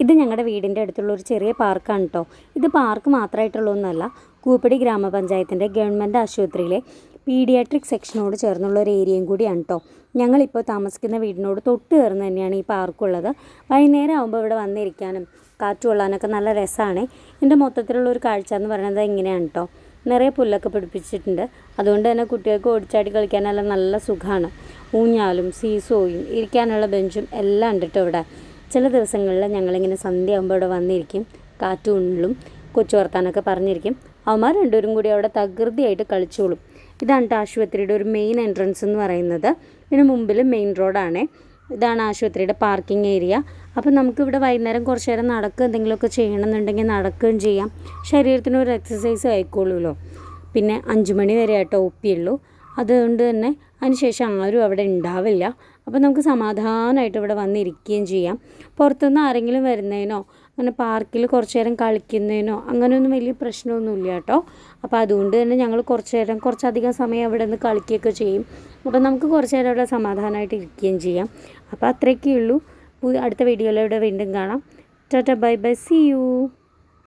ഇത് ഞങ്ങളുടെ വീടിൻ്റെ അടുത്തുള്ള ഒരു ചെറിയ പാർക്കാണ് കേട്ടോ. ഇത് പാർക്ക് മാത്രമായിട്ടുള്ളതൊന്നുമല്ല, കൂപ്പടി ഗ്രാമപഞ്ചായത്തിൻ്റെ ഗവൺമെൻറ് ആശുപത്രിയിലെ പീഡിയാട്രിക് സെക്ഷനോട് ചേർന്നുള്ള ഒരു ഏരിയയും കൂടിയാണ് കേട്ടോ. ഞങ്ങളിപ്പോൾ താമസിക്കുന്ന വീടിനോട് തൊട്ട് ചേർന്ന് തന്നെയാണ് ഈ പാർക്കുള്ളത്. വൈകുന്നേരം ആകുമ്പോൾ ഇവിടെ വന്നിരിക്കാനും കാറ്റ് കൊള്ളാനൊക്കെ നല്ല രസമാണ്. ഇതിൻ്റെ മൊത്തത്തിലുള്ള ഒരു കാഴ്ച എന്ന് പറയുന്നത് ഇങ്ങനെയാണ് കേട്ടോ. നിറയെ പുല്ലൊക്കെ പിടിപ്പിച്ചിട്ടുണ്ട്. അതുകൊണ്ട് തന്നെ കുട്ടികൾക്ക് ഓടിച്ചാടി കളിക്കാനെല്ലാം നല്ല സുഖമാണ്. ഊഞ്ഞാലും സീസോയും ഇരിക്കാനുള്ള ബെഞ്ചും എല്ലാം ഉണ്ട് കേട്ടോ ഇവിടെ. ചില ദിവസങ്ങളിൽ ഞങ്ങളിങ്ങനെ സന്ധ്യയാകുമ്പോൾ ഇവിടെ വന്നിരിക്കും, കാറ്റും ഉള്ളും കൊച്ചു വർത്താനൊക്കെ പറഞ്ഞിരിക്കും. അവന്മാർ രണ്ടുപേരും കൂടി അവിടെ തകൃതിയായിട്ട് കളിച്ചോളും. ഇതാണ് ആശുപത്രിയുടെ ഒരു മെയിൻ എൻട്രൻസ് എന്ന് പറയുന്നത്. ഇതിന് മുമ്പിൽ മെയിൻ റോഡാണ്. ഇതാണ് ആശുപത്രിയുടെ പാർക്കിംഗ് ഏരിയ. അപ്പോൾ നമുക്കിവിടെ വൈകുന്നേരം കുറച്ച് നേരം നടക്കുക എന്തെങ്കിലുമൊക്കെ ചെയ്യണമെന്നുണ്ടെങ്കിൽ നടക്കുകയും ചെയ്യാം. ശരീരത്തിനൊരു എക്സസൈസ് ആയിക്കോളുമല്ലോ. പിന്നെ 5 മണി വരെ ആട്ടോ ഒപ്പിയുള്ളൂ. അതുകൊണ്ട് തന്നെ അതിനുശേഷം ആരും അവിടെ ഉണ്ടാവില്ല. അപ്പോൾ നമുക്ക് സമാധാനമായിട്ട് ഇവിടെ വന്നിരിക്കുകയും ചെയ്യാം. പുറത്തുനിന്ന് ആരെങ്കിലും വരുന്നതിനോ അങ്ങനെ പാർക്കിൽ കുറച്ച് നേരം കളിക്കുന്നതിനോ അങ്ങനെയൊന്നും വലിയ പ്രശ്നമൊന്നുമില്ല കേട്ടോ. അപ്പോൾ അതുകൊണ്ട് തന്നെ ഞങ്ങൾ കുറച്ചധികം സമയം അവിടെ നിന്ന് കളിക്കുകയൊക്കെ ചെയ്യും. അപ്പോൾ നമുക്ക് കുറച്ച് നേരം അവിടെ സമാധാനമായിട്ട് ഇരിക്കുകയും ചെയ്യാം. അപ്പോൾ അത്രയൊക്കെ ഉള്ളൂ. അടുത്ത വീഡിയോയിലൂടെ വീണ്ടും കാണാം. Tata bye bye, see U.